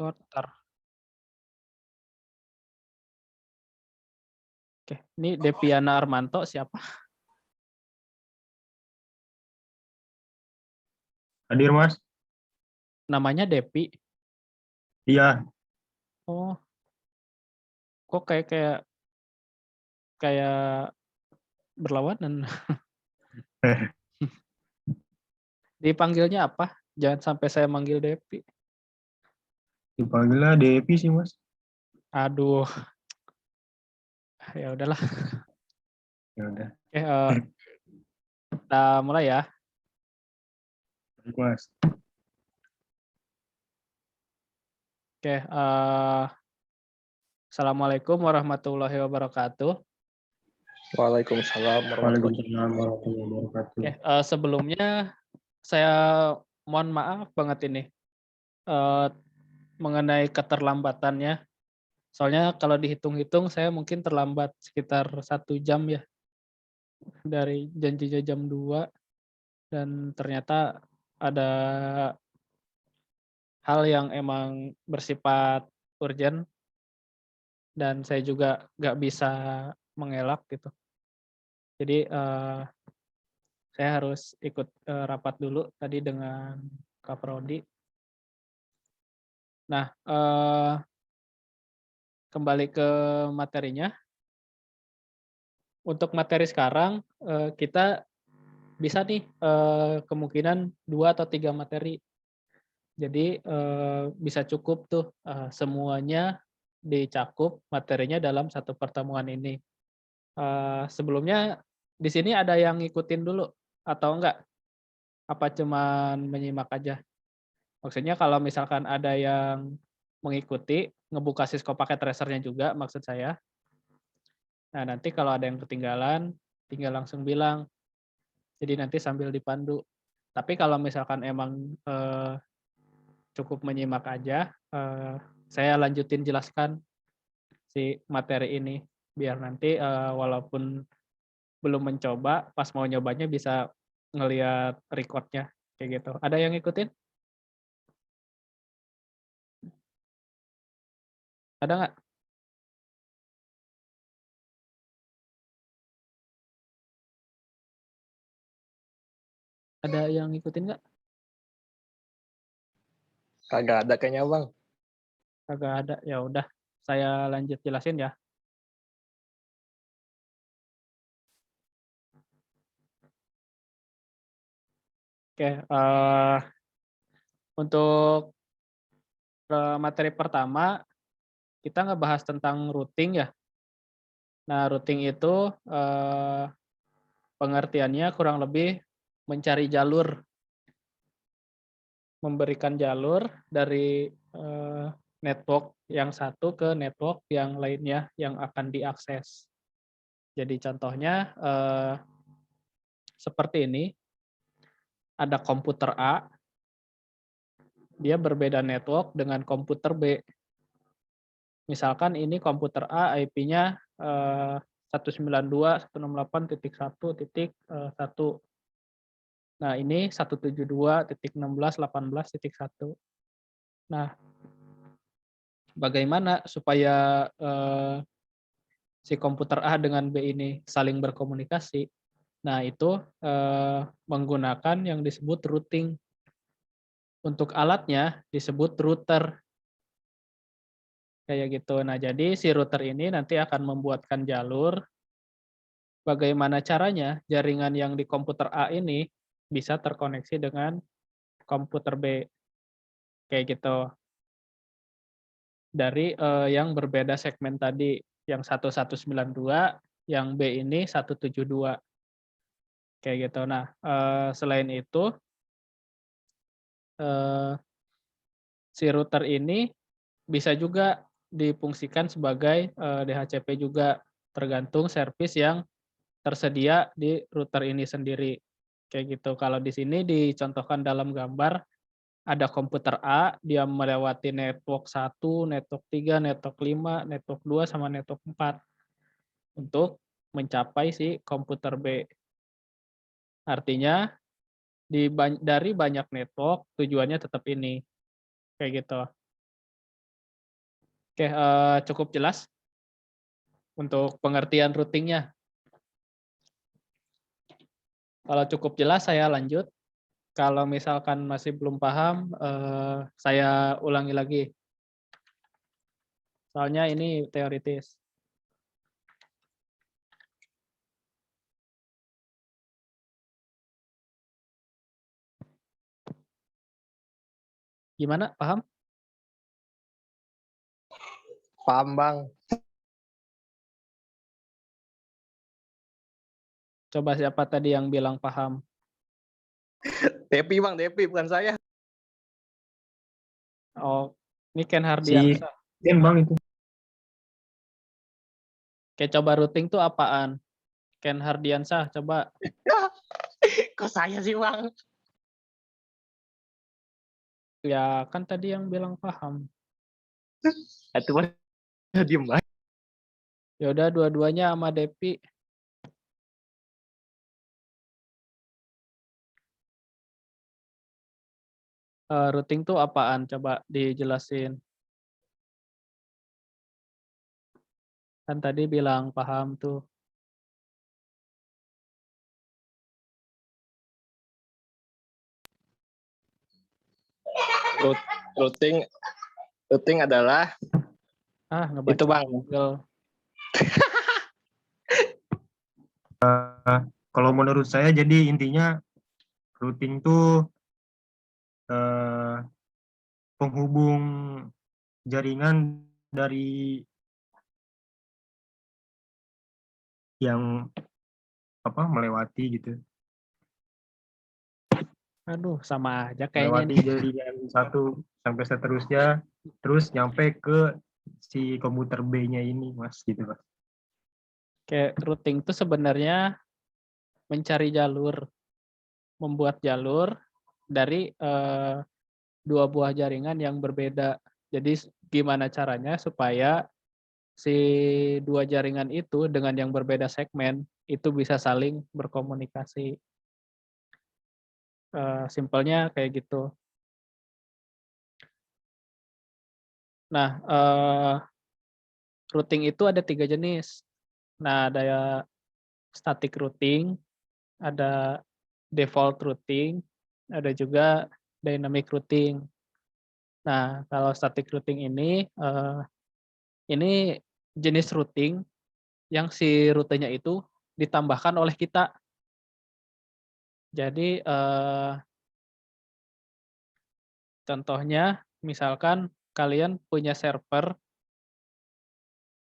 Kotar. Oke, ini Deviana Armanto siapa? Hadir, Mas. Namanya Depi. Iya. Oh, kok kayak kayak kayak berlawanan. Dipanggilnya apa? Jangan sampai saya manggil Depi. Dipanggilnya Devi sih, Mas. Aduh, ya udahlah. Ya udah. Oke, kita mulai ya. Baik, Mas. Oke, Assalamualaikum warahmatullahi wabarakatuh. Waalaikumsalam warahmatullahi Waalaikumsalam warahmatullahi wabarakatuh. Oke, sebelumnya saya mohon maaf banget ini mengenai keterlambatannya. Soalnya kalau dihitung-hitung saya mungkin terlambat sekitar 1 jam ya dari janjinya jam 2 dan ternyata ada hal yang emang bersifat urgent dan saya juga nggak bisa mengelak gitu. Jadi saya harus ikut rapat dulu tadi dengan Kak Prodi. Nah, kembali ke materinya. Untuk materi sekarang kita bisa nih kemungkinan 2 atau 3 materi. Jadi bisa cukup tuh semuanya dicakup materinya dalam satu pertemuan ini. Sebelumnya di sini ada yang ngikutin dulu atau enggak? Apa cuman menyimak aja? Maksudnya kalau misalkan ada yang mengikuti, ngebuka Cisco Packet Tracer-nya juga maksud saya. Nah, nanti kalau ada yang ketinggalan, tinggal langsung bilang. Jadi nanti sambil dipandu. Tapi kalau misalkan emang cukup menyimak aja, saya lanjutin jelaskan si materi ini biar nanti walaupun belum mencoba, pas mau nyobanya bisa ngelihat record-nya kayak gitu. Ada yang ngikutin? Ada nggak? Ada yang ngikutin nggak? Kagak ada kayaknya, Bang. Kagak ada. Ya udah, saya lanjut jelasin ya. Oke, untuk materi pertama kita ngebahas tentang routing ya. Nah, routing itu pengertiannya kurang lebih mencari jalur, memberikan jalur dari network yang satu ke network yang lainnya yang akan diakses. Jadi contohnya seperti ini, ada komputer A, dia berbeda network dengan komputer B. Misalkan ini komputer A IP-nya 192.168.1.1. Nah, ini 172.16.18.1. Nah, bagaimana supaya si komputer A dengan B ini saling berkomunikasi? Nah, itu menggunakan yang disebut routing. Untuk alatnya disebut router. Kayak gitu. Nah, jadi si router ini nanti akan membuatkan jalur. Bagaimana caranya jaringan yang di komputer A ini bisa terkoneksi dengan komputer B. Kayak gitu. Dari yang berbeda segmen tadi. Yang 1192, yang B ini 172. Kayak gitu. Nah, selain itu, si router ini bisa juga difungsikan sebagai DHCP juga, tergantung service yang tersedia di router ini sendiri. Kayak gitu. Kalau di sini dicontohkan dalam gambar, ada komputer A, dia melewati network 1, network 3, network 5, network 2, sama network 4 untuk mencapai si komputer B. Artinya dari banyak network tujuannya tetap ini. Kayak gitu. Oke, cukup jelas untuk pengertian routingnya. Kalau cukup jelas saya lanjut. Kalau misalkan masih belum paham, saya ulangi lagi. Soalnya ini teoritis. Gimana? Paham? Paham bang. Coba siapa tadi yang bilang paham? Depi bang, Depi bukan saya. Oh, ini Ken Si Hardiansyah. Ken bang itu. Oke, coba routing itu apaan? Ken Hardiansyah, coba. Kok saya sih bang? Ya, kan tadi yang bilang paham. Itu bang, diem bang. Ya udah dua-duanya sama Depi. Routing tuh apaan? Coba dijelasin. Kan tadi bilang paham tuh. Routing, routing adalah Ngebaca itu bang. Google. Kalau menurut saya jadi intinya routing tuh eh, penghubung jaringan dari yang melewati gitu. Aduh, sama aja kayaknya Melewati nih. jaringan satu sampai seterusnya, terus nyampe ke si komputer B-nya ini, Mas, gitu, Mas. Kayak routing tuh sebenarnya mencari jalur, membuat jalur dari dua buah jaringan yang berbeda. Jadi gimana caranya supaya si dua jaringan itu dengan yang berbeda segmen itu bisa saling berkomunikasi. Simpelnya kayak gitu. Nah, routing itu ada 3 jenis. Nah, ada static routing, ada default routing, ada juga dynamic routing. Nah, kalau static routing ini jenis routing yang si rutenya itu ditambahkan oleh kita. Jadi, contohnya misalkan kalian punya server,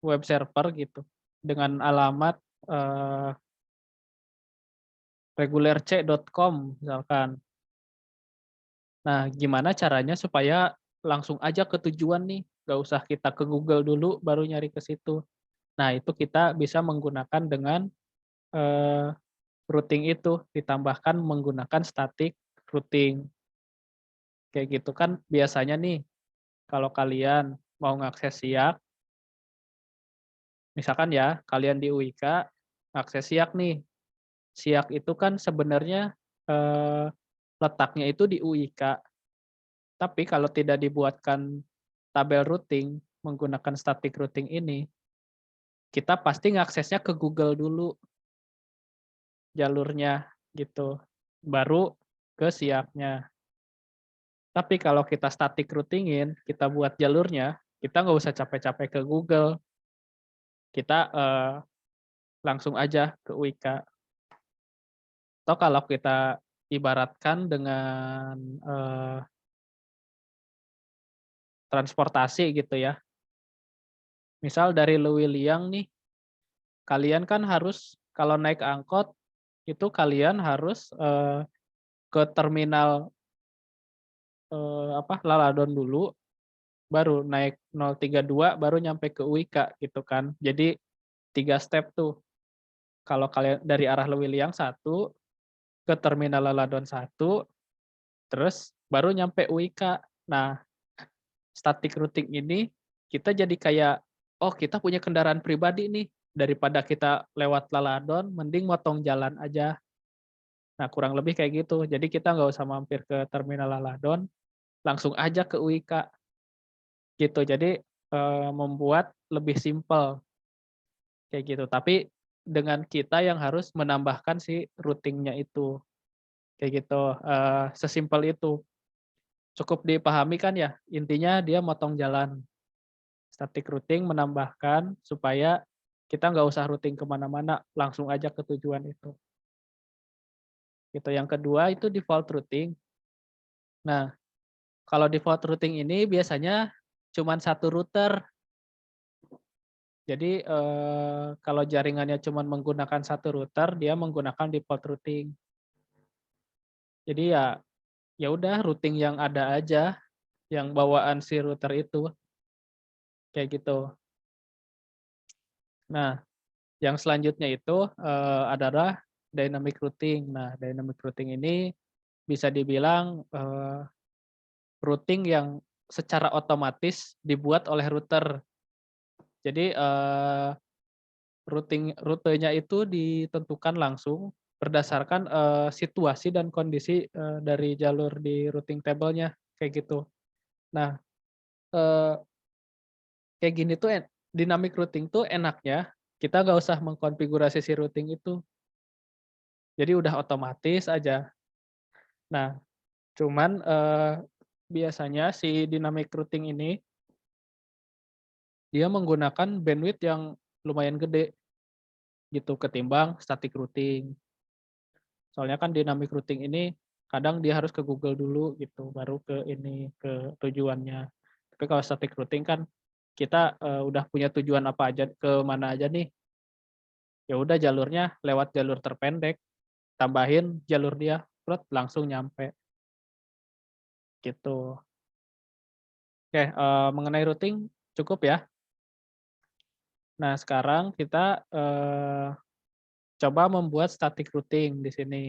web server gitu, dengan alamat, regulerc.com misalkan. Nah, gimana caranya supaya langsung aja ke tujuan nih, nggak usah kita ke Google dulu baru nyari ke situ. Nah, itu kita bisa menggunakan dengan, eee, routing itu, ditambahkan menggunakan static routing. Kayak gitu kan biasanya nih, kalau kalian mau ngakses SIAK, misalkan ya, kalian di UIK, ngakses SIAK nih. SIAK itu kan sebenarnya, eee, letaknya itu di UIK, tapi kalau tidak dibuatkan tabel routing menggunakan static routing ini, kita pasti ngaksesnya ke Google dulu jalurnya, gitu. Baru ke SIAK-nya. Tapi kalau kita static routing-in, kita buat jalurnya, kita nggak usah capek-capek ke Google. Kita, langsung aja ke UIK. Atau kalau kita ibaratkan dengan, transportasi gitu ya. Misal dari Lewiliang nih, kalian kan harus kalau naik angkot, itu kalian harus, ke terminal, Laladon dulu, baru naik 032 baru nyampe ke UIK gitu kan. Jadi 3 step tuh. Kalau kalian dari arah Lewiliang satu, ke terminal Laladon satu, terus baru nyampe UIK. Nah, static routing ini kita jadi kayak, oh kita punya kendaraan pribadi nih, daripada kita lewat Laladon, mending motong jalan aja. Nah, kurang lebih kayak gitu. Jadi kita nggak usah mampir ke terminal Laladon, langsung aja ke UIK gitu. Jadi membuat lebih simpel kayak gitu. Tapi dengan kita yang harus menambahkan si routing-nya itu, kayak gitu. Sesimpel itu. Cukup dipahami kan ya? Intinya dia motong jalan. Static routing menambahkan supaya kita nggak usah routing kemana-mana, langsung aja ke tujuan itu. Gitu. Yang kedua itu default routing. Nah, kalau default routing ini biasanya cuman satu router. Jadi kalau jaringannya cuman menggunakan satu router, dia menggunakan default routing. Jadi ya udah routing yang ada aja, yang bawaan si router itu, kayak gitu. Nah, yang selanjutnya itu adalah dynamic routing. Nah, dynamic routing ini bisa dibilang routing yang secara otomatis dibuat oleh router. Jadi rutenya itu ditentukan langsung berdasarkan situasi dan kondisi dari jalur di routing table-nya kayak gitu. Nah, eee, kayak gini tuh dynamic routing tuh enaknya kita nggak usah mengkonfigurasi si routing itu. Jadi udah otomatis aja. Nah, cuman biasanya si dynamic routing ini dia menggunakan bandwidth yang lumayan gede gitu ketimbang static routing. Soalnya kan dynamic routing ini kadang dia harus ke Google dulu gitu, baru ke ini, ke tujuannya. Tapi kalau static routing kan kita udah punya tujuan apa aja, ke mana aja nih, ya udah jalurnya lewat jalur terpendek, tambahin jalur dia, langsung nyampe gitu. Oke, mengenai routing cukup ya. Nah, sekarang kita coba membuat static routing di sini.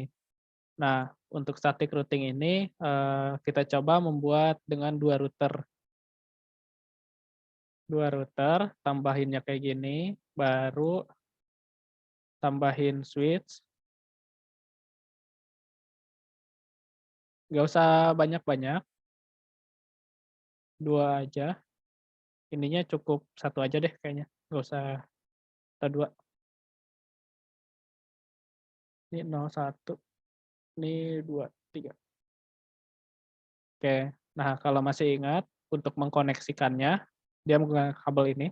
Nah, untuk static routing ini kita coba membuat dengan dua router. Dua router, tambahinnya kayak gini, baru tambahin switch. Nggak usah banyak-banyak, dua aja. Ininya cukup satu aja deh kayaknya, nggak usah kita dua. Ini 01, ini 2, 3. Oke, nah kalau masih ingat, untuk mengkoneksikannya, dia menggunakan kabel ini.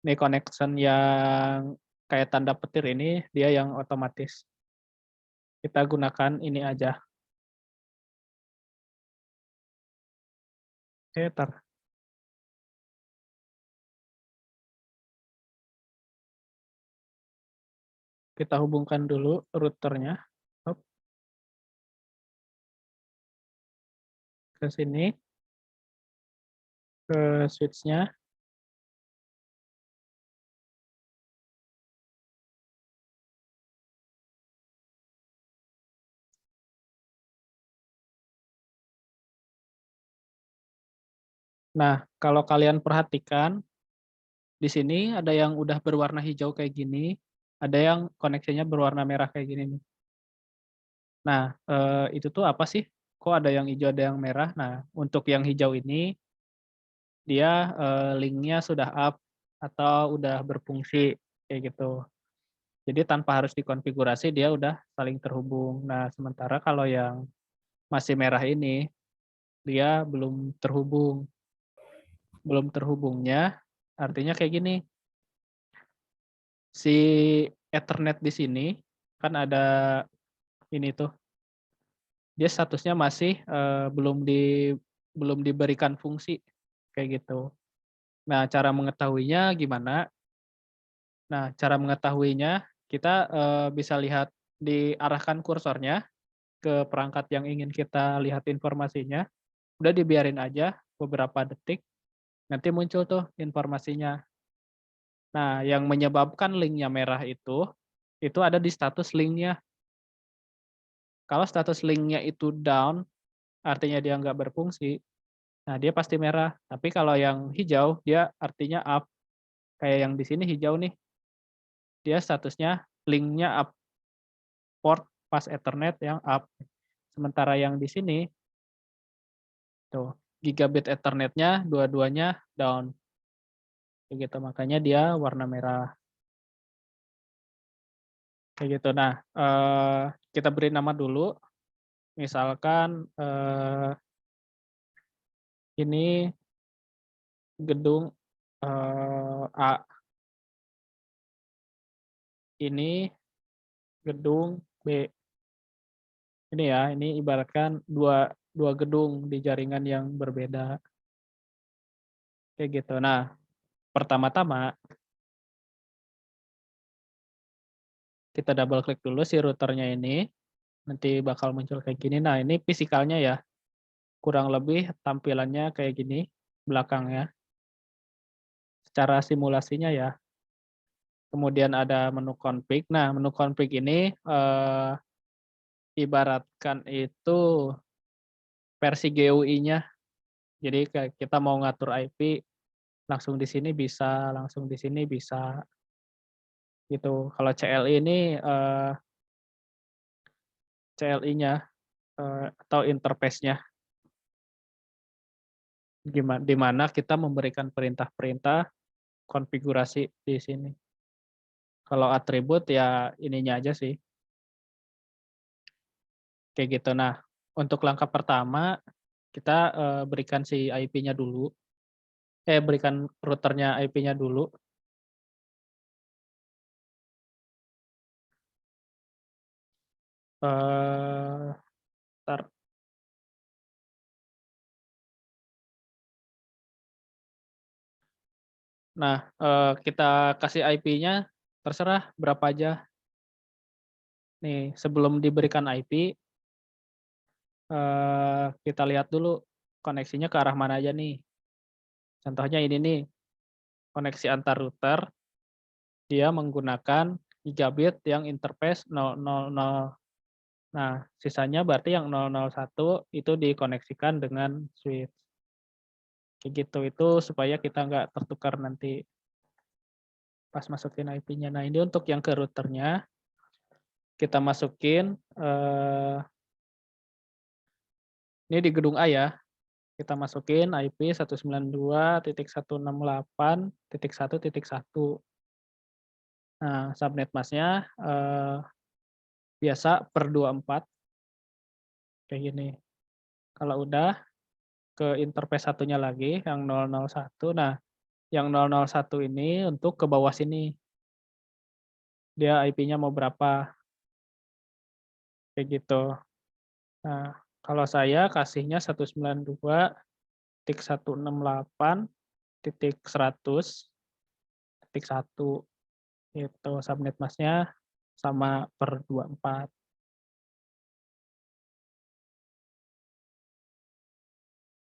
Ini connection yang kayak tanda petir ini, dia yang otomatis. Kita gunakan ini aja. Oke, kita hubungkan dulu routernya. Hop, ke sini, ke switch-nya. Nah, kalau kalian perhatikan, di sini ada yang udah berwarna hijau kayak gini, ada yang koneksinya berwarna merah kayak gini nih. Nah, itu tuh apa sih? Kok ada yang hijau, ada yang merah? Nah, untuk yang hijau ini, dia link-nya sudah up atau udah berfungsi, kayak gitu. Jadi tanpa harus dikonfigurasi, dia udah saling terhubung. Nah, sementara kalau yang masih merah ini, dia belum terhubung. Belum terhubungnya, artinya kayak gini, si Ethernet di sini, kan ada ini tuh, dia statusnya masih, belum diberikan fungsi, kayak gitu. Nah, cara mengetahuinya gimana? Nah, cara mengetahuinya kita, bisa lihat diarahkan kursornya ke perangkat yang ingin kita lihat informasinya, udah dibiarin aja beberapa detik, nanti muncul tuh informasinya. Nah, yang menyebabkan link-nya merah itu ada di status link-nya. Kalau status link-nya itu down, artinya dia nggak berfungsi, nah dia pasti merah. Tapi kalau yang hijau, dia artinya up. Kayak yang di sini hijau nih, dia statusnya link-nya up, port pas Ethernet yang up. Sementara yang di sini, tuh, gigabit Ethernet-nya dua-duanya down. Kayak gitu, makanya dia warna merah. Kayak gitu. Nah, kita beri nama dulu, misalkan, ini gedung, A, ini gedung B. Ini ya, ini ibaratkan dua gedung di jaringan yang berbeda. Kayak gitu. Nah, pertama-tama kita double klik dulu si routernya ini, nanti bakal muncul kayak gini. Nah, ini fisikalnya ya, kurang lebih tampilannya kayak gini belakangnya, secara simulasinya ya. Kemudian ada menu config. Nah, menu config ini, ibaratkan itu versi GUI-nya. Jadi kayak kita mau ngatur IP, langsung di sini bisa, langsung di sini bisa, gitu. Kalau CLI ini, CLI-nya, atau interface-nya, di mana kita memberikan perintah-perintah konfigurasi di sini. Kalau atribut ya ininya aja sih, kayak gitu. Nah, untuk langkah pertama kita, berikan si IP-nya dulu, berikan routernya IP-nya dulu. Entar. Nah, kita kasih IP-nya terserah berapa aja. Nih, sebelum diberikan IP, kita lihat dulu koneksinya ke arah mana aja nih. Contohnya ini nih, koneksi antar router, dia menggunakan gigabit yang interface 000. Nah, sisanya berarti yang 001 itu dikoneksikan dengan switch. Kayak gitu, itu supaya kita nggak tertukar nanti pas masukin IP-nya. Nah, ini untuk yang ke routernya, kita masukin, ini di gedung A ya, kita masukin IP 192.168.1.1. Nah, subnet mask-nya, biasa per 24, kayak gini. Kalau udah, ke interface satunya lagi, yang 001. Nah, yang 001 ini untuk ke bawah sini, dia IP-nya mau berapa, kayak gitu. Nah, kalau saya kasihnya 192.168.100.1 itu subnet mask-nya sama per 24.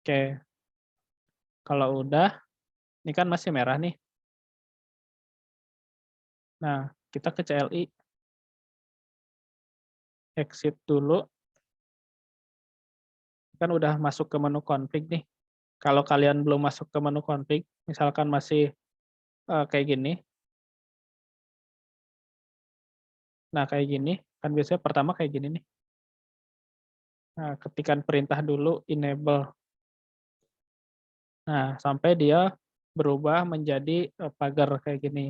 Oke, kalau udah, ini kan masih merah nih. Nah, kita ke CLI, exit dulu, kan udah masuk ke menu config nih. Kalau kalian belum masuk ke menu config, misalkan masih, kayak gini, nah kayak gini, kan biasanya pertama kayak gini nih. Nah, ketikan perintah dulu enable. Nah, sampai dia berubah menjadi, pagar kayak gini.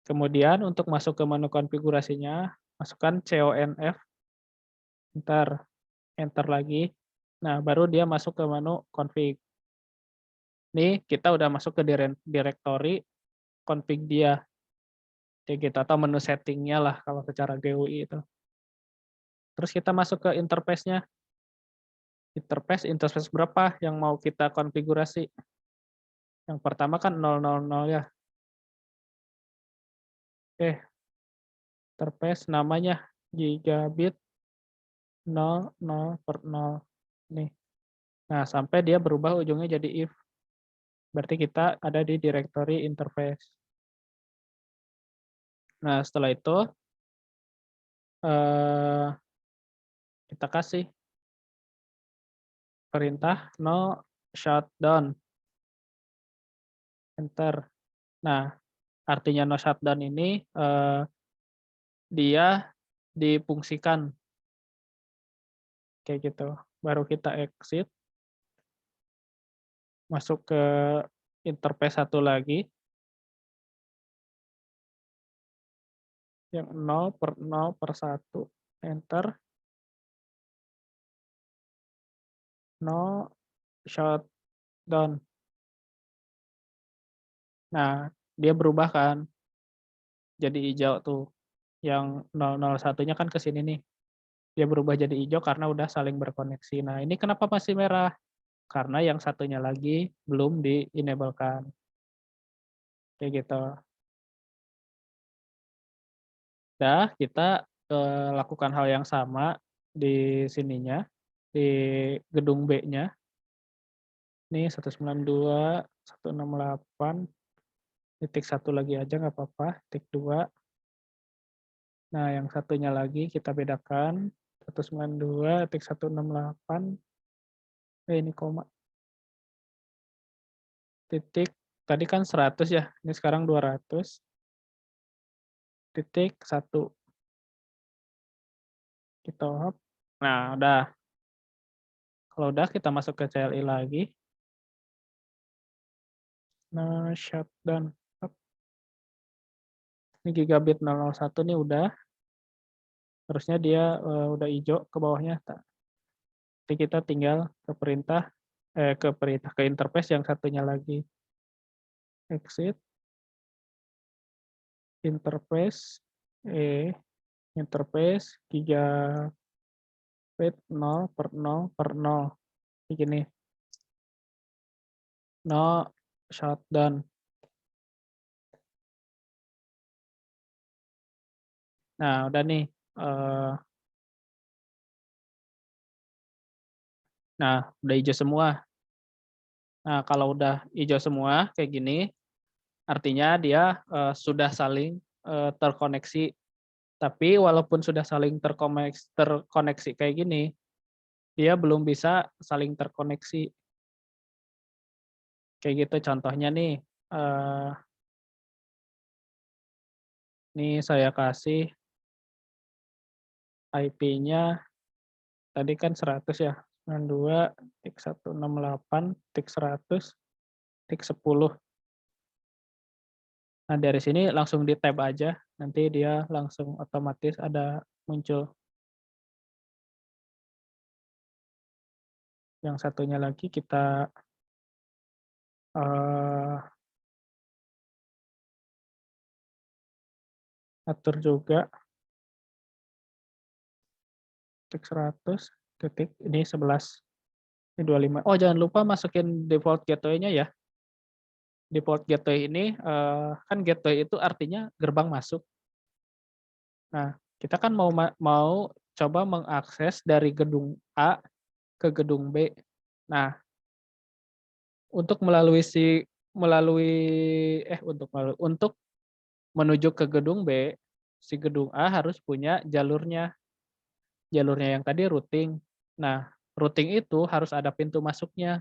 Kemudian untuk masuk ke menu konfigurasinya, masukkan conf, enter lagi. Nah, baru dia masuk ke menu config. Nih, kita udah masuk ke directory config dia, kayak gitu, atau menu setting-nya lah kalau secara GUI itu. Terus kita masuk ke interface-nya. Interface berapa yang mau kita konfigurasi? Yang pertama kan 000 ya. Oke, interface namanya gigabit 00/0. Nih. Nah, sampai dia berubah ujungnya jadi if. Berarti kita ada di directory interface. Nah, setelah itu, kita kasih perintah no shutdown, enter. Nah, artinya no shutdown ini, dia difungsikan, kayak gitu. Baru kita exit. masuk ke interface satu lagi, yang 0/0/1, enter, no shutdown. Nah, dia berubah kan, jadi hijau tuh, yang 001-nya kan ke sini nih, dia berubah jadi hijau karena udah saling berkoneksi. Nah, ini kenapa masih merah? Karena yang satunya lagi belum di-enable-kan, kayak gitu. Dah, kita, lakukan hal yang sama di sininya, di gedung B-nya. Nih 192.168.1 lagi aja nggak apa-apa, titik 2. Nah, yang satunya lagi kita bedakan, 192.168, ini koma, titik, tadi kan 100 ya, ini sekarang 200.1. Kita hop. Nah, udah. Kalau udah kita masuk ke CLI lagi. Nah, shutdown. Hop. Ini gigabit 001 nih udah. Harusnya dia udah hijau ke bawahnya. Jadi kita tinggal ke interface yang satunya lagi. Exit, interface, interface gigabit 0/0/0. Ini gini, no shutdown. Nah, udah nih. Nah, udah hijau semua. Nah, kalau udah hijau semua kayak gini, artinya dia, sudah saling, terkoneksi. Tapi walaupun sudah saling terkoneksi kayak gini, dia belum bisa saling terkoneksi. Kayak gitu contohnya nih, eee, nih saya kasih IP-nya tadi kan 100 ya, 92.168.100.10. Nah, dari sini langsung di-tab aja, nanti dia langsung otomatis ada muncul. Yang satunya lagi kita, eee, atur juga, titik 100, titik ini 11, ini 25. Oh, jangan lupa masukin default gateway-nya ya. Default gateway ini, kan gateway itu artinya gerbang masuk. Nah, kita kan mau coba mengakses dari gedung A ke gedung B. Nah, untuk melalui untuk menuju ke gedung B, si gedung A harus punya jalurnya. Jalurnya yang tadi routing. Nah, routing itu harus ada pintu masuknya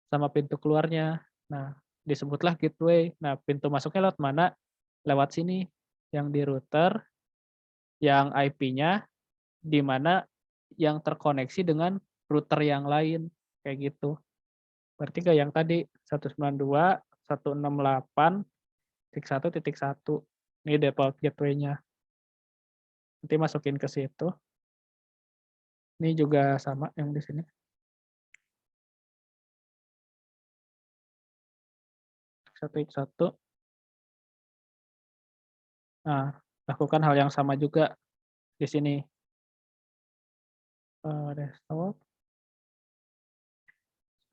sama pintu keluarnya. Nah, disebutlah gateway. Nah, pintu masuknya lewat mana? Lewat sini, yang di router, yang IP-nya di mana yang terkoneksi dengan router yang lain, kayak gitu. Berarti kayak yang tadi 192.168.1.1. Ini default gateway-nya. Nanti masukin ke situ. Ini juga sama yang di sini. 1.1. Nah, lakukan hal yang sama juga di sini. Desktop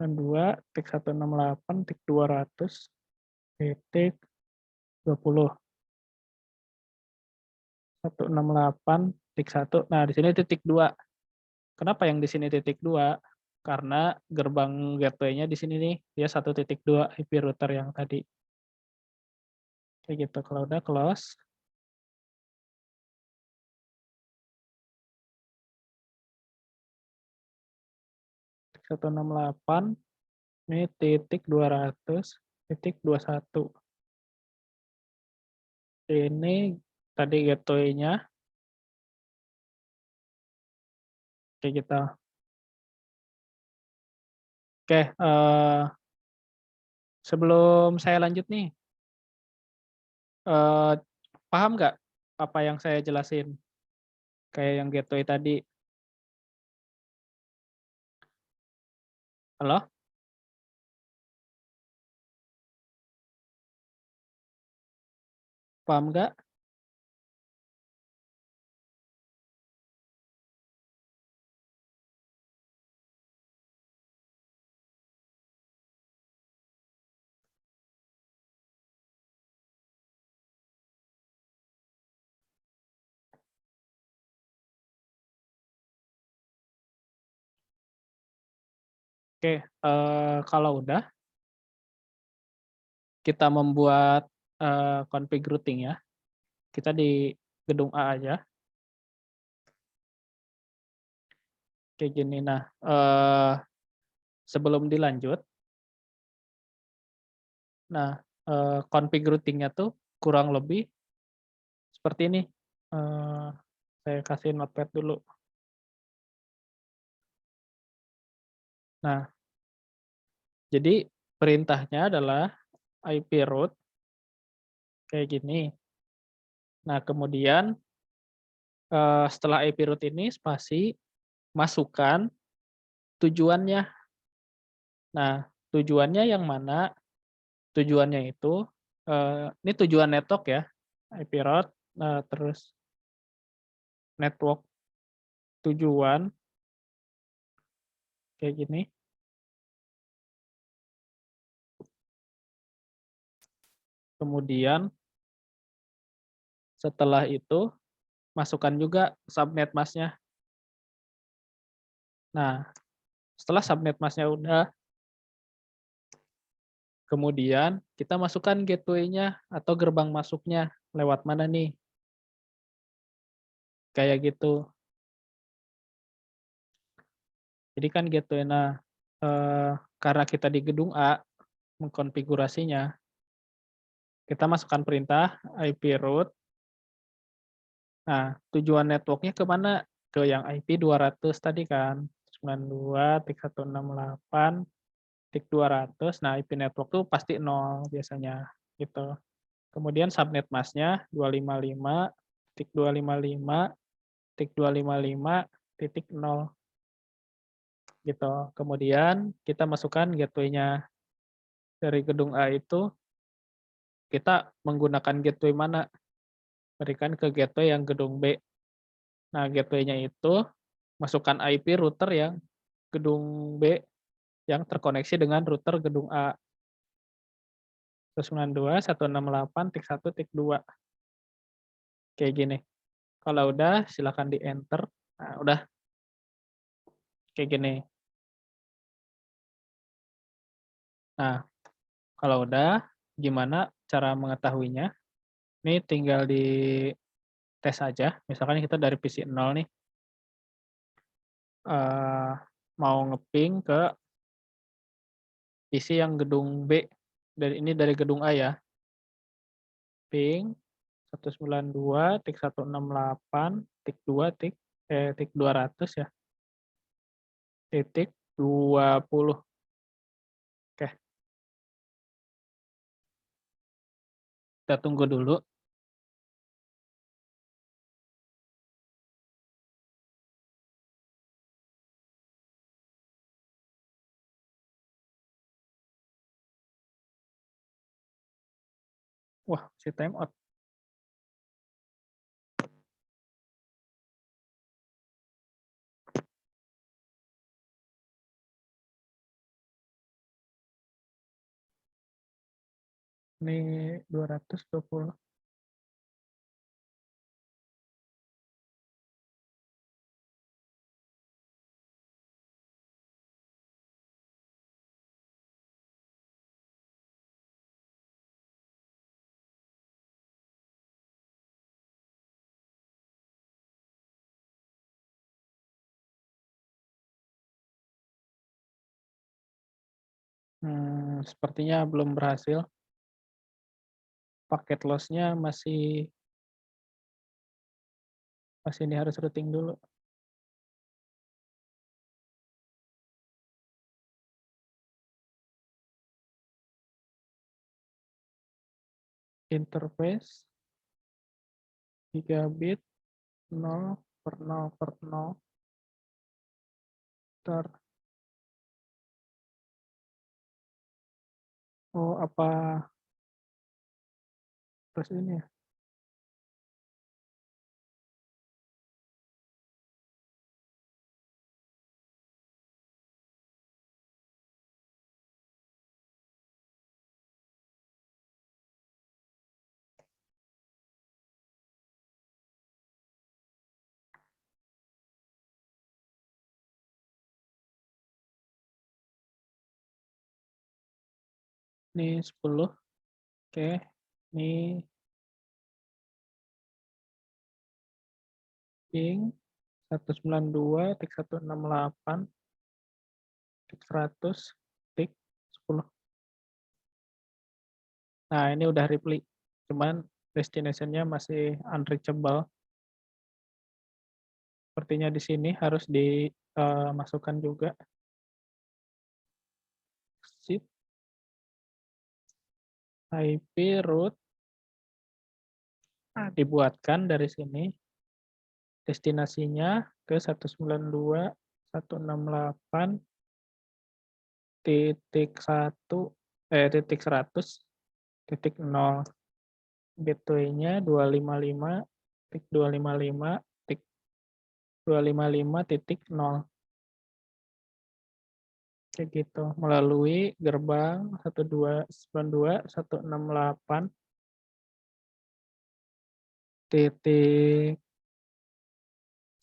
92.168.200.20. 168.1. Nah, di sini titik 2. Kenapa yang di sini titik 2? Karena gerbang gateway-nya di sini nih, dia 1.2 IP router yang tadi. Kayak gitu, kalau udah close. 168, ini titik 200.21. Ini tadi gateway-nya, kayak gitu. Oke, Sebelum saya lanjut nih, eee, paham nggak apa yang saya jelasin? Kayak yang gateway tadi. Halo? Paham nggak? Oke, kalau udah, kita membuat, config routing ya. Kita di gedung A aja, kayak gini. Nah, sebelum dilanjut, nah, config routing-nya tuh kurang lebih seperti ini. Eee, saya kasih notepad dulu. Nah, jadi perintahnya adalah IP route kayak gini. Nah, kemudian, setelah IP route ini spasi, masukkan tujuannya. Nah, tujuannya yang mana? Tujuannya itu, ini tujuan network ya, IP route, terus network tujuan, kayak gini. Kemudian setelah itu masukkan juga subnet mask-nya. Nah, setelah subnet mask-nya udah, kemudian kita masukkan gateway-nya atau gerbang masuknya, lewat mana nih, kayak gitu. Jadi kan gateway, nah, karena kita di gedung A mengkonfigurasinya, kita masukkan perintah IP route. Nah, tujuan network-nya ke mana? Ke yang IP 200 tadi kan, 92.168.200. Nah, IP network tuh pasti 0 biasanya, gitu. Kemudian subnet mask-nya 255.255.255.0 gitu. Kemudian kita masukkan gateway-nya. Dari gedung A itu kita menggunakan gateway mana? Berikan ke gateway yang gedung B. Nah, gateway-nya itu masukkan IP router yang gedung B yang terkoneksi dengan router gedung A. 192.168.1.2. Kayak gini. Kalau udah silakan di-enter. Nah, udah kayak gini. Nah, kalau udah gimana cara mengetahuinya? Ini tinggal di-tes aja. Misalkan kita dari PC 0 nih, eee, mau ngeping ke PC yang gedung B. Ini dari gedung A ya. Ping 192.168.2 tik 200 ya, titik 20. Oke, kita tunggu dulu. Wah, si time out. Ini 220. Sepertinya belum berhasil. Paket loss-nya masih masih ini harus routing dulu. interface gigabit 0/0/0 ter oh apa terus ini ya? Ini 10. Oke. Ini ping 192.168.100.10. Nah, ini udah reply. Cuman destination-nya masih unreachable. Sepertinya di sini harus dimasukkan juga. Sip. IP root. Nah, dibuatkan dari sini. Destinasinya ke 192.168.100.0. Gateway-nya 255.255.255.0. Kayak gitu. Melalui gerbang 192.168 titik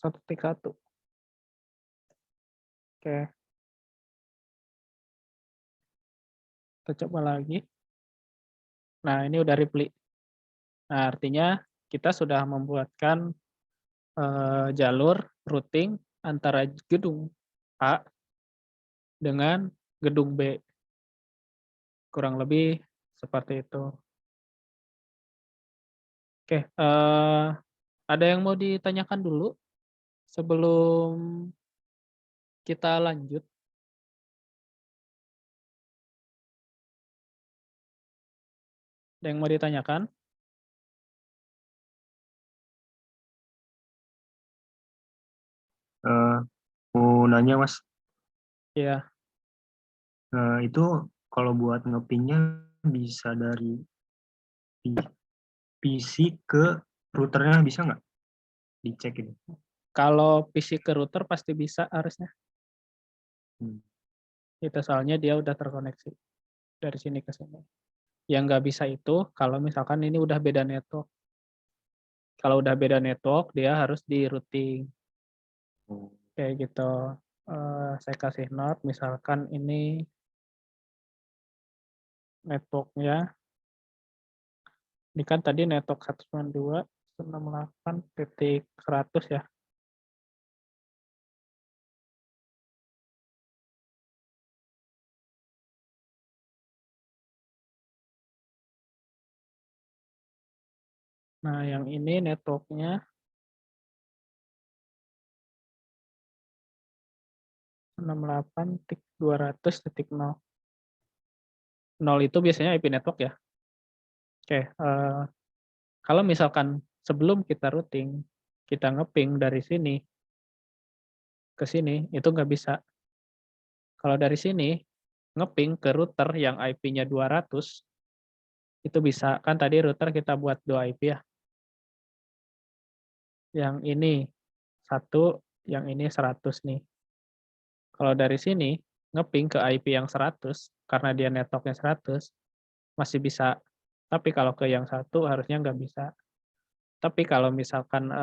1.1. Oke. Kita coba lagi. Nah, ini udah reply. Nah, artinya kita sudah membuatkan jalur routing antara gedung A dengan gedung B. Kurang lebih seperti itu. Oke, ada yang mau ditanyakan dulu sebelum kita lanjut? Ada yang mau ditanyakan? Mau nanya Mas, Iya. itu kalau buat ngepingnya bisa dari PC ke routernya bisa nggak? Dicek ini. Kalau PC ke router pasti bisa harusnya. Itu soalnya dia udah terkoneksi dari sini ke sini. Yang nggak bisa itu kalau misalkan ini udah beda network. Kalau udah beda network, dia harus di routing. Kayak gitu. Saya kasih note, misalkan ini networknya. Ini kan tadi network 192.168.100 ya. Nah, yang ini networknya 68.200.0. 0 itu biasanya IP network ya. Oke, kalau misalkan sebelum kita routing, kita ngeping dari sini ke sini, itu nggak bisa. Kalau dari sini, ngeping ke router yang IP-nya 200, itu bisa. Kan tadi router kita buat 2 IP ya. Yang ini 1, yang ini 100 nih. Kalau dari sini, ngeping ke IP yang 100, karena dia networknya 100, masih bisa. Tapi kalau ke yang 1 harusnya nggak bisa. Tapi kalau misalkan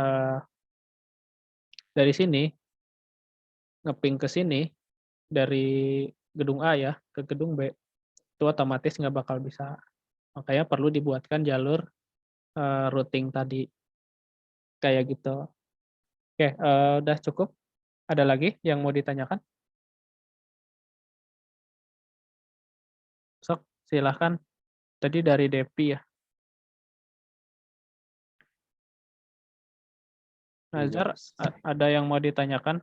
dari sini, ngeping ke sini, dari gedung A ya, ke gedung B, itu otomatis nggak bakal bisa. Makanya perlu dibuatkan jalur routing tadi, kayak gitu. Oke, udah cukup? Ada lagi yang mau ditanyakan? Sok, silahkan. Tadi dari Depi ya. Nazar, ada yang mau ditanyakan?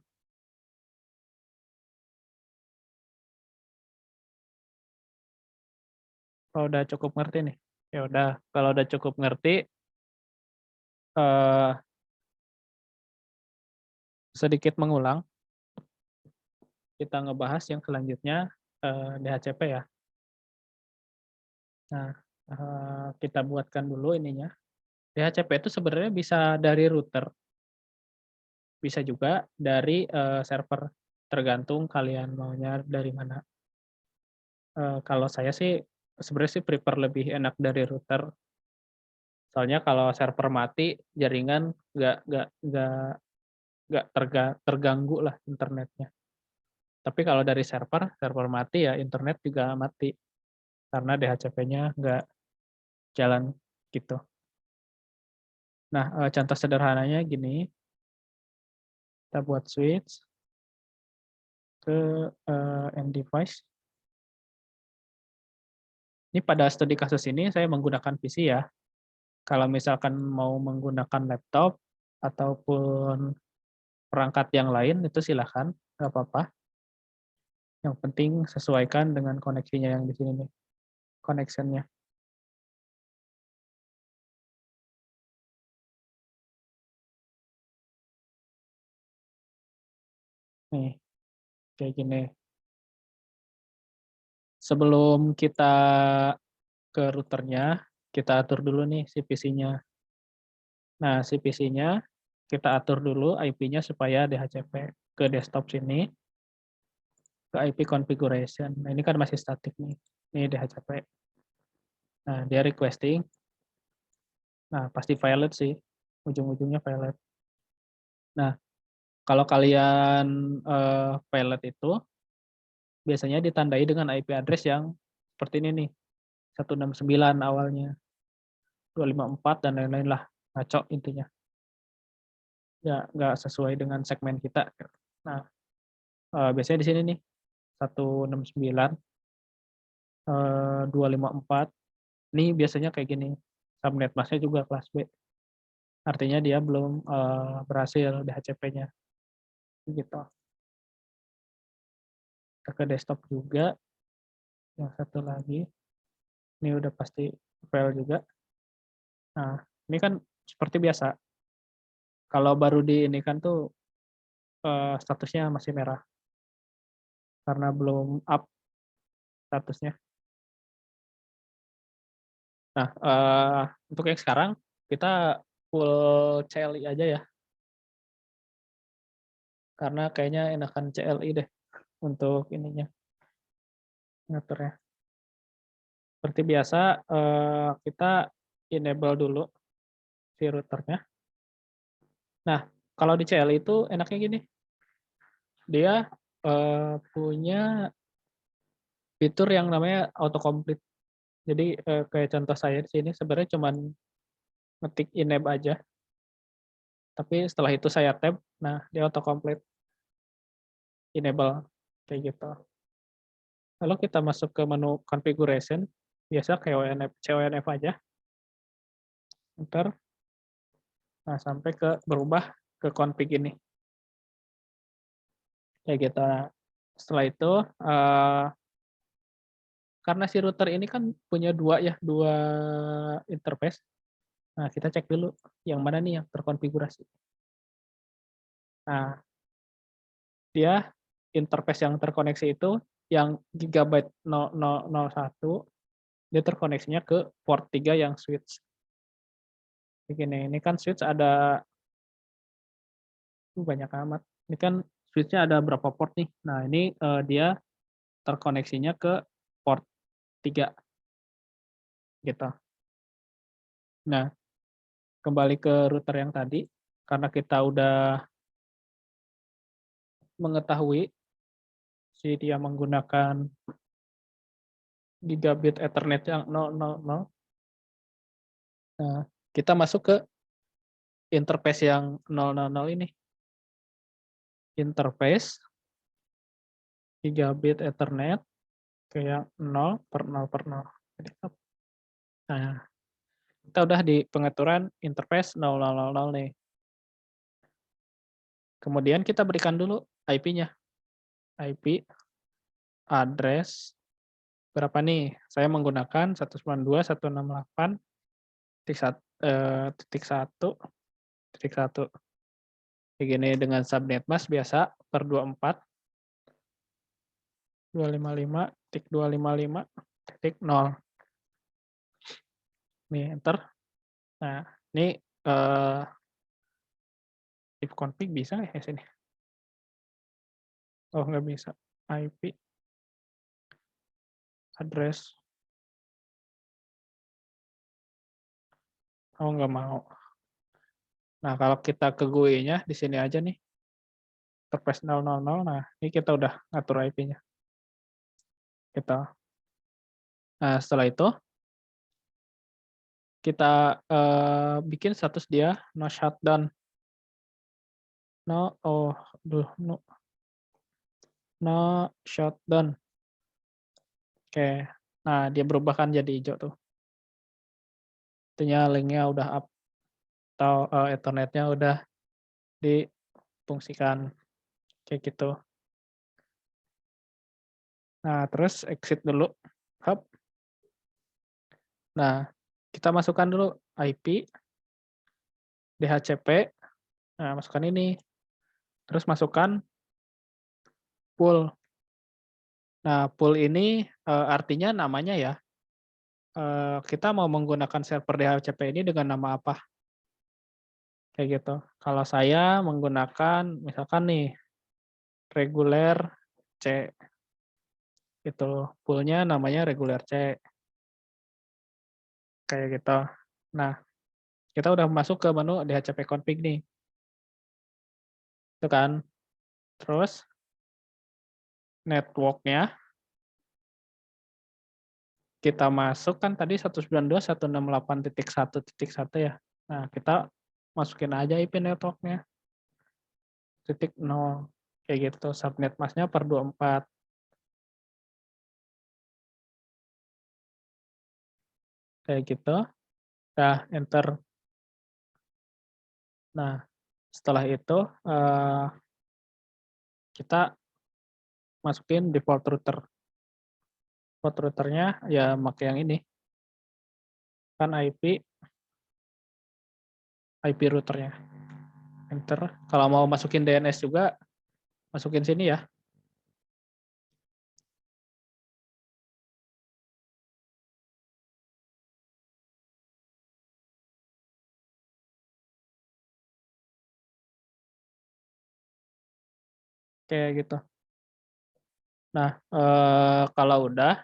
Oh, udah cukup ngerti nih. Ya udah, kalau udah cukup ngerti, eee, sedikit mengulang, kita ngebahas yang selanjutnya, DHCP ya. Nah, kita buatkan dulu ininya. DHCP itu sebenarnya bisa dari router, bisa juga dari, server, tergantung kalian maunya dari mana. Kalau saya sih, sebenarnya sih prefer lebih enak dari router, soalnya kalau server mati, jaringan nggak terganggu lah internetnya. Tapi kalau dari server mati ya internet juga mati, karena DHCP-nya nggak jalan, gitu. Nah, contoh sederhananya gini, kita buat switch ke, end device. Ini pada studi kasus ini saya menggunakan PC ya. Kalau misalkan mau menggunakan laptop ataupun perangkat yang lain itu silakan, nggak apa-apa. Yang penting sesuaikan dengan koneksinya yang di sini nih, connection-nya. Nih, kayak gini. Sebelum kita ke routernya, kita atur dulu nih si PC-nya. Nah, si PC-nya kita atur dulu IP-nya supaya DHCP ke desktop sini, ke IP configuration. Nah, ini kan masih statik nih. Ini DHCP. Nah, dia requesting. Nah, pasti valid sih. Ujung-ujungnya valid. Nah, kalau kalian valid itu biasanya ditandai dengan IP address yang seperti ini nih. 169 awalnya, 254 dan lain-lain lah. Ngaco intinya. Ya, nggak sesuai dengan segmen kita. Nah, biasanya di sini nih 169, 254. Ini biasanya kayak gini. Subnet masknya juga kelas B. Artinya dia belum berhasil DHCP-nya. Gitu. Kita ke desktop juga. Yang satu lagi. Ini udah pasti file juga. Nah, ini kan seperti biasa. Kalau baru di ini kan tuh statusnya masih merah. Karena belum up statusnya. Nah, untuk yang sekarang kita full CLI aja ya. Karena kayaknya enakan CLI deh untuk ininya, ngaturnya. Seperti biasa, kita enable dulu si routernya. Nah, kalau di CLI itu enaknya gini, dia punya fitur yang namanya autocomplete. Jadi kayak contoh saya di sini sebenarnya cuman ngetik enable aja, tapi setelah itu saya tab, nah dia autocomplete enable kayak gitu. Lalu kita masuk ke menu configuration, biasa CONF aja, enter, nah sampai ke berubah ke config ini. Kayak gitu. Nah, setelah itu, karena si router ini kan punya dua interface. Nah, kita cek dulu yang mana nih yang terkonfigurasi. Nah, dia interface yang terkoneksi itu yang gigabyte 0001, dia terkoneksinya ke port 3 yang switch. Begini, ini kan switch ada banyak amat. Ini kan switch-nya ada berapa port nih. Nah, ini dia terkoneksinya ke port 3 gitu. Nah, kembali ke router yang tadi, karena kita udah mengetahui si dia menggunakan gigabit Ethernet yang 000, nah, kita masuk ke interface yang 000 ini. Interface gigabit Ethernet kayak 0/0/0. Nah, kita udah di pengaturan interface 0000 nih. Kemudian kita berikan dulu IP-nya. IP address berapa nih? Saya menggunakan 192.168.1.1 kayak gini dengan subnet mask biasa per 24 255.255.0. Nih enter. Nah, ini if config bisa nggak ya sini? Oh, nggak bisa. IP address. Oh, nggak mau. Nah, kalau kita ke GUI-nya di sini aja nih. Terpaste 000. Nah, ini kita udah ngatur IP-nya. Kita. Nah, setelah itu kita bikin status dia no shutdown. No shutdown. Oke. Nah, dia berubah kan jadi hijau tuh. Artinya linknya udah up atau Ethernet-nya udah difungsikan kayak gitu. Nah, terus exit dulu. Hub. Nah, kita masukkan dulu IP, DHCP. Nah, masukkan ini. Terus masukkan pool. Nah, pool ini artinya namanya ya. Kita mau menggunakan server DHCP ini dengan nama apa? Kayak gitu. Kalau saya menggunakan misalkan nih reguler C. Itu poolnya namanya reguler C. Kayak gitu. Nah, kita udah masuk ke menu DHCP config nih. Itu kan. Terus network-nya kita masuk kan tadi 192.168.1.1 ya. Nah, kita masukin aja IP network-nya. .0 kayak gitu. Subnet mask-nya per 24. Kayak gitu. Nah, enter. Nah, setelah itu kita masukin default router. Default routernya ya pakai yang ini. Kan IP routernya. Enter. Kalau mau masukin DNS juga, masukin sini ya. Kayak gitu. Nah, kalau udah,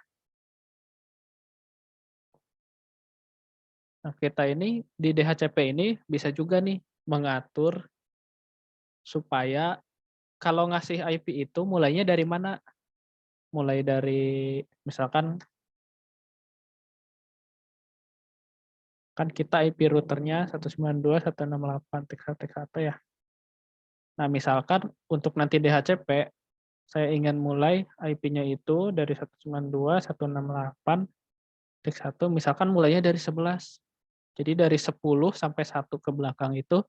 nah kita ini di DHCP ini bisa juga nih mengatur supaya kalau ngasih IP itu mulainya dari mana? Mulai dari misalkan kan kita IP routernya 192.168.1.1 ya. Nah, misalkan untuk nanti DHCP, saya ingin mulai IP-nya itu dari 192.168.1, misalkan mulainya dari 11. Jadi dari 10 sampai 1 ke belakang itu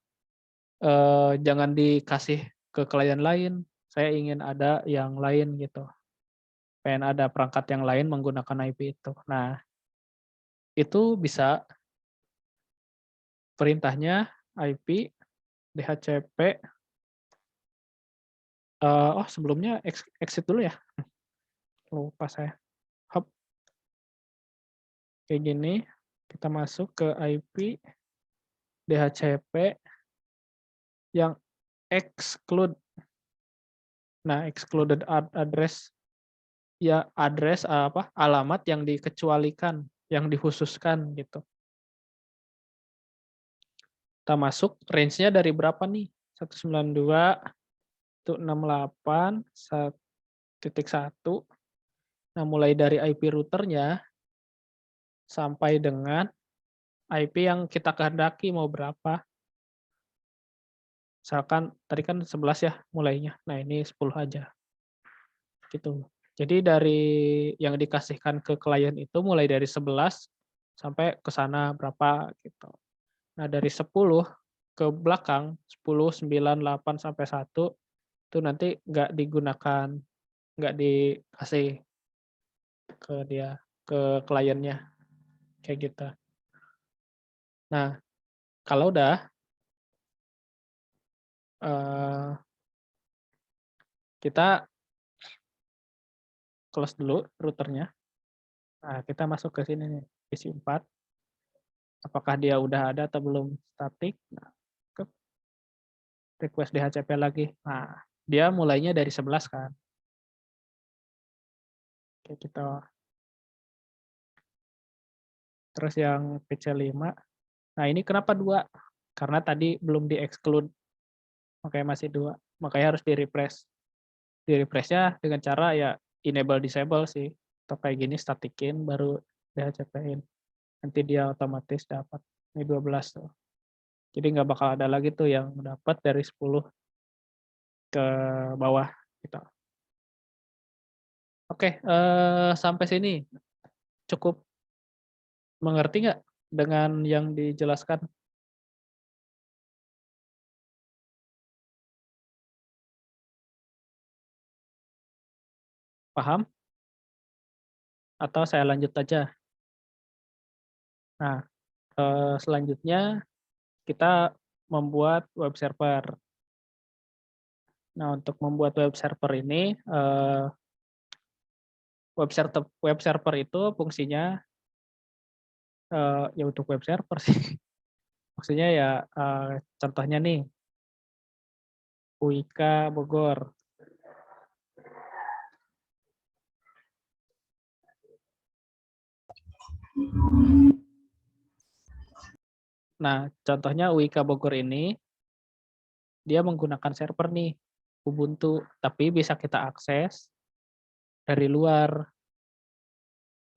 jangan dikasih ke klien lain. Saya ingin ada yang lain gitu. Pengen ada perangkat yang lain menggunakan IP itu. Nah, itu bisa perintahnya IP DHCP. Oh, sebelumnya exit dulu ya. Lupa saya. Hop. Kayak gini. Kita masuk ke IP DHCP yang exclude. Nah, excluded address ya address alamat yang dikecualikan, yang dikhususkan gitu. Kita masuk range-nya dari berapa nih? 192.168.1.1. Nah, mulai dari IP routernya sampai dengan IP yang kita kehendaki mau berapa. Misalkan tadi kan 11 ya mulainya. Nah, ini 10 aja. Gitu. Jadi dari yang dikasihkan ke klien itu mulai dari 11 sampai ke sana berapa gitu. Nah, dari 10 ke belakang 10, 9, 8 sampai 1 itu nanti nggak digunakan, nggak dikasih. ke dia, ke kliennya, kayak gitu. Nah, kalau udah, eee, kita close dulu routernya. Nah, kita masuk ke sini nih, PC 4, apakah dia udah ada atau belum static. Nah, ke request DHCP lagi. Nah, dia mulainya dari 11 kan, kayak gitu. Terus yang PC5, nah ini kenapa 2? Karena tadi belum di-exclude, makanya masih 2, makanya harus di-refresh. Di-refresh-nya dengan cara ya enable disable sih, atau kayak gini statikin baru DHCP-in. Nanti dia otomatis dapat. Ini 12 tuh. Jadi nggak bakal ada lagi tuh yang dapat dari 10 ke bawah gitu. Oke, sampai sini cukup mengerti nggak dengan yang dijelaskan? Paham? Atau saya lanjut aja? Nah, selanjutnya kita membuat web server. Nah, untuk membuat web server ini, web server itu fungsinya, ya untuk web server sih. Maksudnya ya, contohnya nih, UIK Bogor. Nah, contohnya UIK Bogor ini, dia menggunakan server nih, Ubuntu, tapi bisa kita akses dari luar,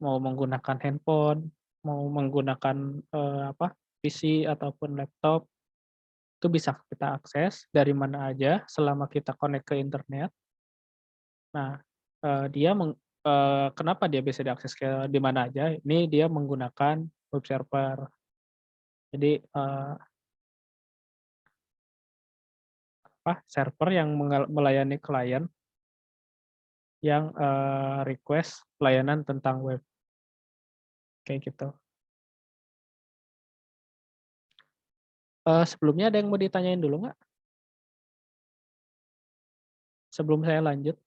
mau menggunakan handphone, mau menggunakan, PC ataupun laptop, itu bisa kita akses dari mana aja selama kita connect ke internet. Nah, kenapa dia bisa diakses ke di mana aja, ini dia menggunakan web server. Jadi, server yang melayani klien yang, request pelayanan tentang web, kayak gitu. Sebelumnya ada yang mau ditanyain dulu nggak? Sebelum saya lanjut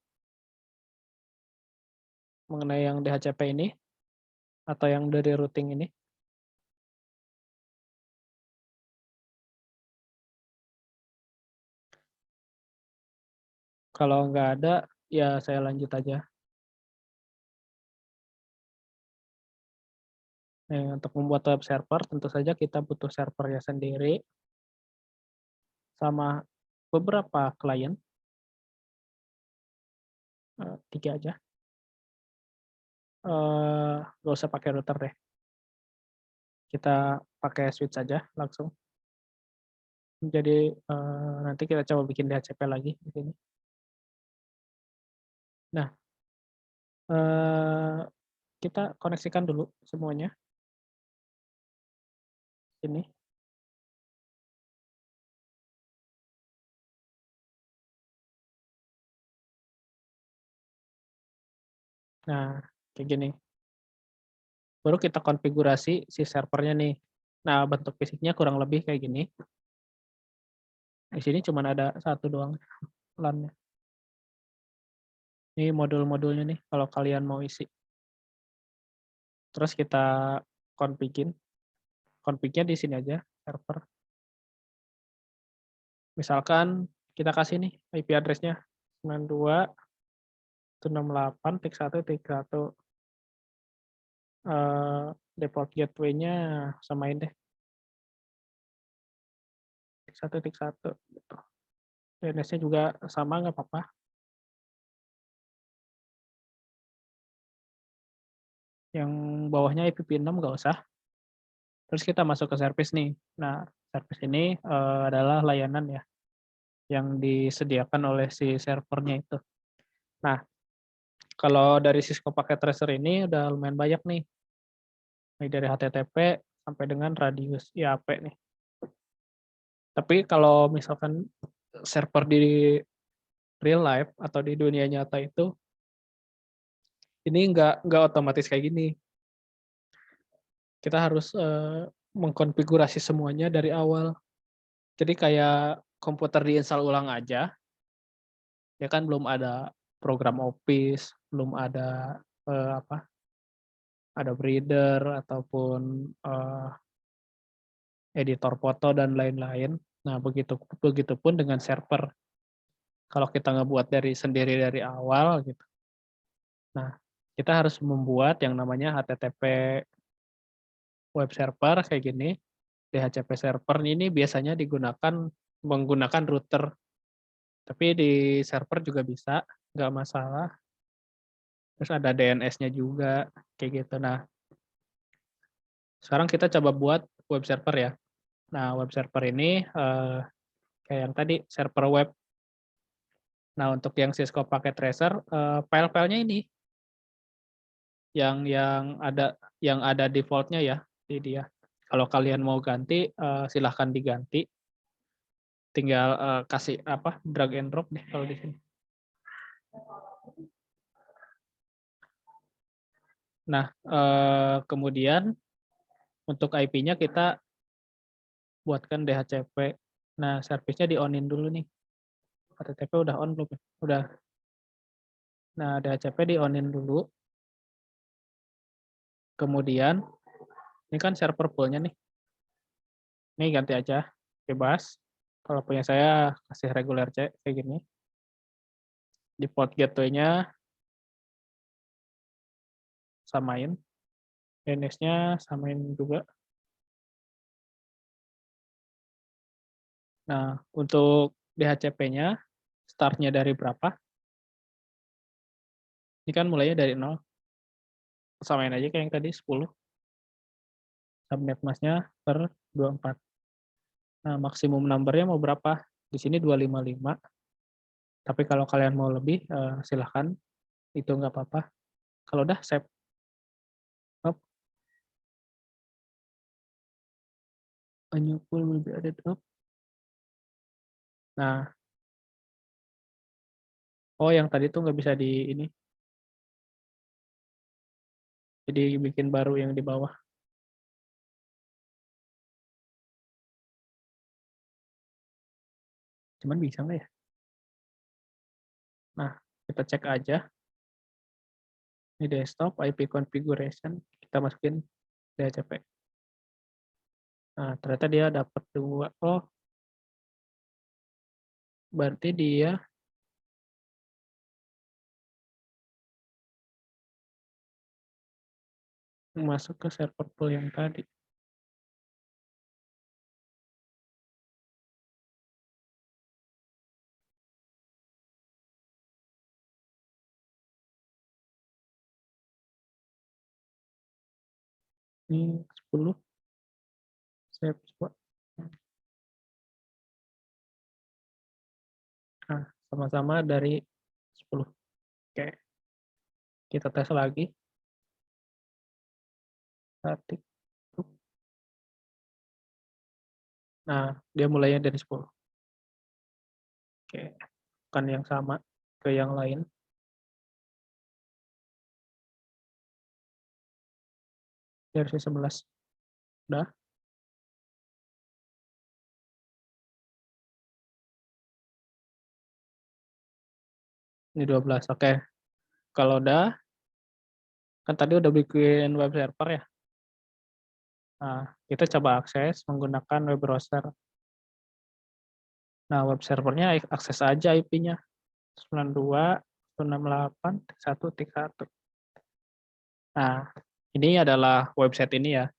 mengenai yang DHCP ini, atau yang dari routing ini? Kalau nggak ada, ya saya lanjut aja. Untuk membuat web server tentu saja kita butuh servernya sendiri, sama beberapa klien, 3 aja. Nggak usah pakai router deh, kita pakai switch saja langsung. Jadi, nanti kita coba bikin DHCP lagi di sini. Nah, eee, kita koneksikan dulu semuanya, ini. Nah, kayak gini. Baru kita konfigurasi si servernya nih. Nah, bentuk fisiknya kurang lebih kayak gini. Di sini cuman ada 1 doang LAN-nya. Ini modul-modulnya nih kalau kalian mau isi. Terus kita config-in. Config-nya di sini aja, server. Misalkan kita kasih nih IP address-nya 92.168.1.1. Default gateway-nya samain deh, 1.1 gitu. DNS-nya juga sama nggak apa-apa. Yang bawahnya IPv6 nggak usah. Terus kita masuk ke service nih. Nah, service ini, adalah layanan ya, yang disediakan oleh si servernya itu. Nah, kalau dari Cisco Packet Tracer ini udah lumayan banyak nih, mulai dari HTTP sampai dengan radius IAP nih. Tapi kalau misalkan server di real life atau di dunia nyata itu Ini nggak otomatis kayak gini. Kita harus mengkonfigurasi semuanya dari awal. Jadi kayak komputer diinstal ulang aja, ya kan belum ada program Office, belum ada apa, Adobe Reader ataupun editor foto dan lain-lain. Nah, begitupun dengan server. Kalau kita ngebuat sendiri dari awal gitu. Nah, kita harus membuat yang namanya HTTP web server kayak gini. DHCP server ini biasanya menggunakan router, tapi di server juga bisa, nggak masalah. Terus ada DNS-nya juga, kayak gitu. Nah, sekarang kita coba buat web server ya. Nah, web server ini kayak yang tadi, server web. Nah, untuk yang Cisco Packet Tracer, file-filenya ini yang ada default-nya ya di dia. Kalau kalian mau ganti, silahkan diganti. Tinggal kasih apa, drag and drop deh kalau di sini. Nah, kemudian untuk IP-nya kita buatkan DHCP. Nah, servisnya di-on-in dulu nih. HTTP udah on belum ya? Udah. Nah, DHCP di-on-in dulu. Kemudian, ini kan server pool-nya nih. Ini ganti aja, bebas. Kalau punya saya kasih regular C kayak gini. Default gateway-nya samain. DNS-nya samain juga. Nah, untuk DHCP-nya, start-nya dari berapa? Ini kan mulainya dari 0. Samain aja kayak yang tadi, 10. Subnet mask-nya per 24. Nah, maksimum number-nya mau berapa? Di sini 255. Tapi kalau kalian mau lebih, silahkan. Itu nggak apa-apa. Kalau udah, save. Up. A new pool will be added up. Nah, oh yang tadi tuh nggak bisa di ini. Jadi bikin baru yang di bawah. Cuman bisa nggak ya? Nah, kita cek aja. Ini desktop, IP configuration. Kita masukin DHCP. Nah, ternyata dia dapat 2. Oh, berarti dia masuk ke server pool yang tadi. Ini 10. Save semua. Nah, sama-sama dari 10. Oke. Kita tes lagi. Static. Nah, dia mulainya dari 10. Oke. Bukan yang sama ke yang lain. Versi 11. Udah. Ini 12. Oke. Kalau udah, kan tadi udah bikin web server ya. Nah, kita coba akses menggunakan web browser. Nah, web servernya akses aja IP-nya. 92.168.1.1. Nah, ini adalah website ini ya.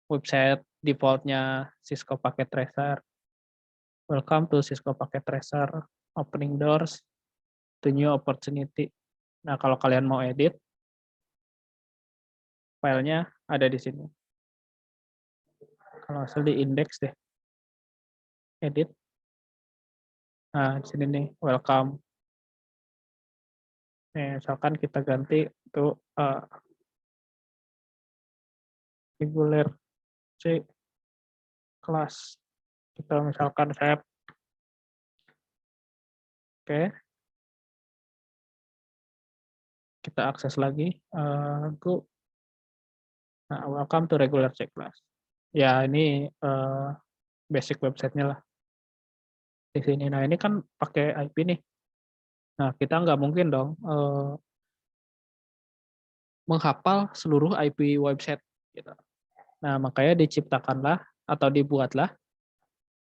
Website default-nya Cisco Packet Tracer. Welcome to Cisco Packet Tracer. Opening doors to new opportunity. Nah, kalau kalian mau edit, filenya ada di sini. Kalau asal di index deh. Edit. Nah, di sini nih, welcome. Nih, misalkan kita ganti untuk regular C kelas. Kita misalkan save. Oke. Kita akses lagi. Go. Nah, welcome to regular check class. Ya, ini basic website-nya lah di sini. Nah, ini kan pakai IP nih. Nah, kita nggak mungkin dong menghafal seluruh IP website. Gitu. Nah, makanya diciptakanlah atau dibuatlah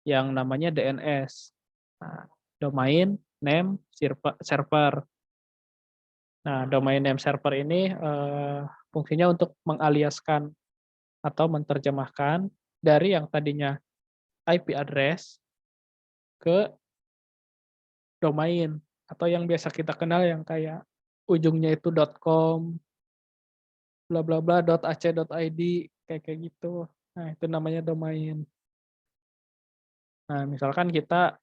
yang namanya DNS. Nah, domain name server. Nah, domain name server ini fungsinya untuk mengaliaskan atau menerjemahkan dari yang tadinya IP address ke domain atau yang biasa kita kenal yang kayak ujungnya itu .com, bla bla bla .ac.id kayak gitu. Nah, itu namanya domain. Nah, misalkan kita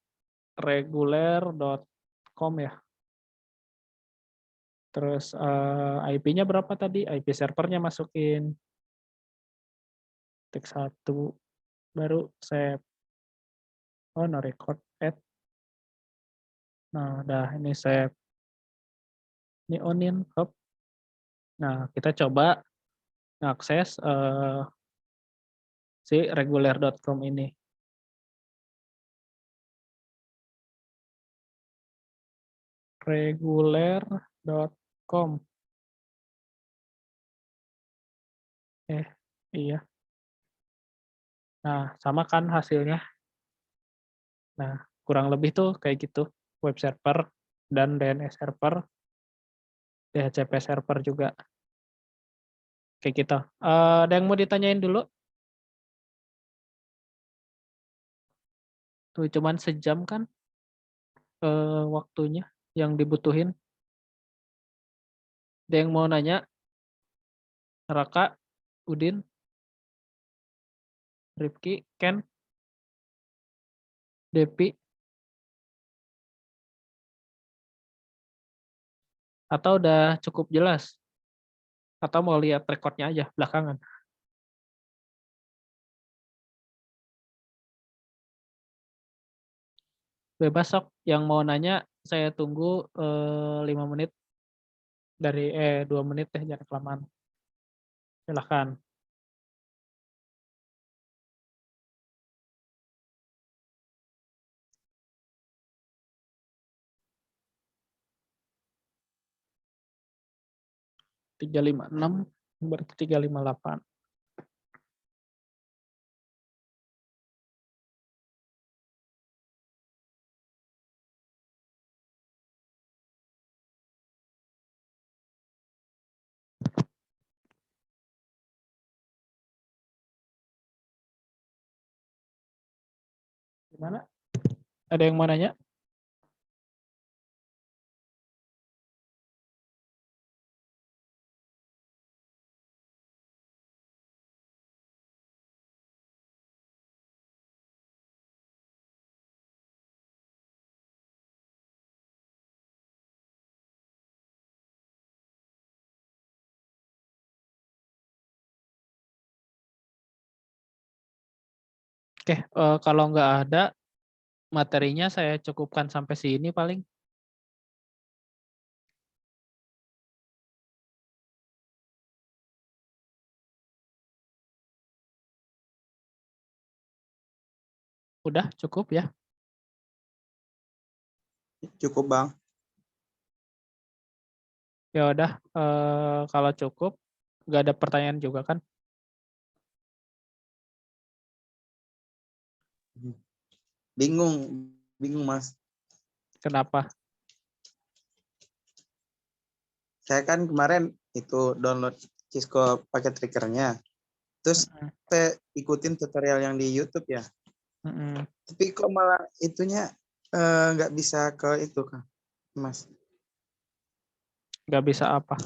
reguler.com ya. Terus IP-nya berapa tadi? IP servernya masukin. Tik 1 baru save. Oh, no record add. Nah, udah ini save. Ini onin hop. Nah, kita coba akses si reguler.com ini. Reguler.com. Iya. Nah, sama kan hasilnya. Nah, kurang lebih tuh kayak gitu. Web server dan DNS server, DHCP server juga. Kayak gitu. Ada yang mau ditanyain dulu? Tuh cuman sejam kan waktunya yang dibutuhin. Ada yang mau nanya? Raka, Udin, Rifki, Ken, Depi, atau udah cukup jelas? Atau mau lihat rekodnya aja belakangan? Bebas sok. Yang mau nanya saya tunggu 5 menit dari 2 menit deh, jangan kelamaan. Silahkan. Tiga lima enam berarti 358. Gimana? Ada yang mau nanya? Oke, kalau nggak ada, materinya saya cukupkan sampai sini paling. Udah cukup ya. Cukup, Bang. Ya udah, kalau cukup, nggak ada pertanyaan juga kan? Bingung, Mas. Kenapa? Saya kan kemarin itu download Cisco paket trackernya. Terus saya ikutin tutorial yang di YouTube ya. Tapi kok malah itunya nggak bisa ke itu kan, Mas? Nggak bisa apa?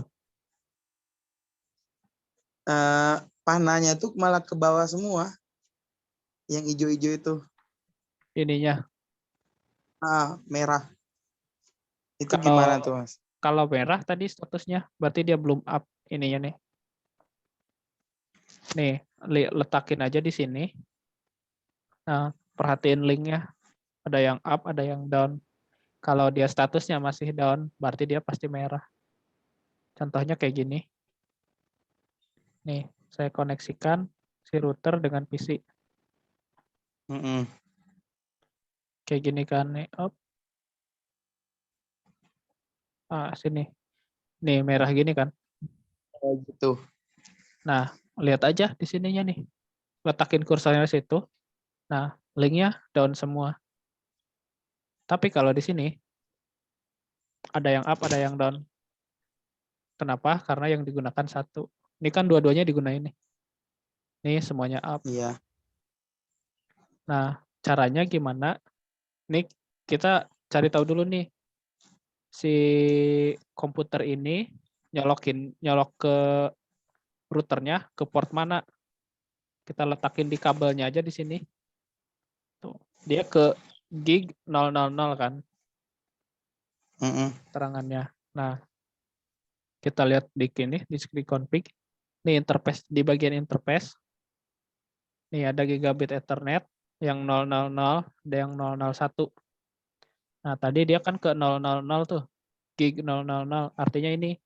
Panahnya tuh malah ke bawah semua. Yang hijau-hijau itu. Ininya. Merah. Itu gimana tuh, Mas? Kalau merah tadi statusnya, berarti dia belum up ininya nih. Nih, letakin aja di sini. Nah, perhatiin linknya. Ada yang up, ada yang down. Kalau dia statusnya masih down, berarti dia pasti merah. Contohnya kayak gini. Nih, saya koneksikan si router dengan PC. Mm-mm. Kayak gini kan nih. Sini. Nih, merah gini kan. Kayak gitu. Nah, lihat aja di sininya nih. Letakin kursornya di situ. Nah, linknya down semua. Tapi kalau di sini, ada yang up, ada yang down. Kenapa? Karena yang digunakan satu. Ini kan dua-duanya digunain nih. Nih semuanya up. Iya. Nah, caranya gimana? Nih kita cari tahu dulu nih. Si komputer ini nyolok ke routernya ke port mana. Kita letakin di kabelnya aja di sini. Tuh, dia ke gig 000 kan Mm-mm. terangannya. Nah, kita lihat di config. Nih interface di bagian interface. Nih ada gigabit Ethernet yang 000, ada yang 001. Nah, tadi dia kan ke 000 tuh. Gig 000. Artinya ini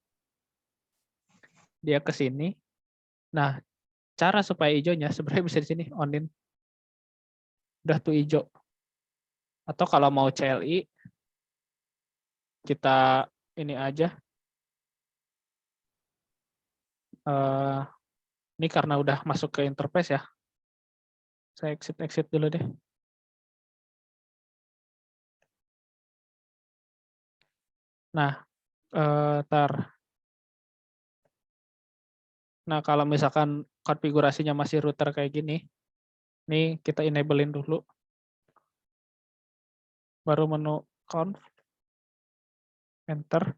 dia ke sini. Nah, cara supaya hijaunya sebenarnya bisa di sini onin. Udah tuh hijau. Atau kalau mau CLI kita ini aja. Ini karena udah masuk ke interface ya. Saya exit dulu deh. Nah, Nah, kalau misalkan konfigurasinya masih router kayak gini, nih kita enablein dulu. Baru menu conf, enter,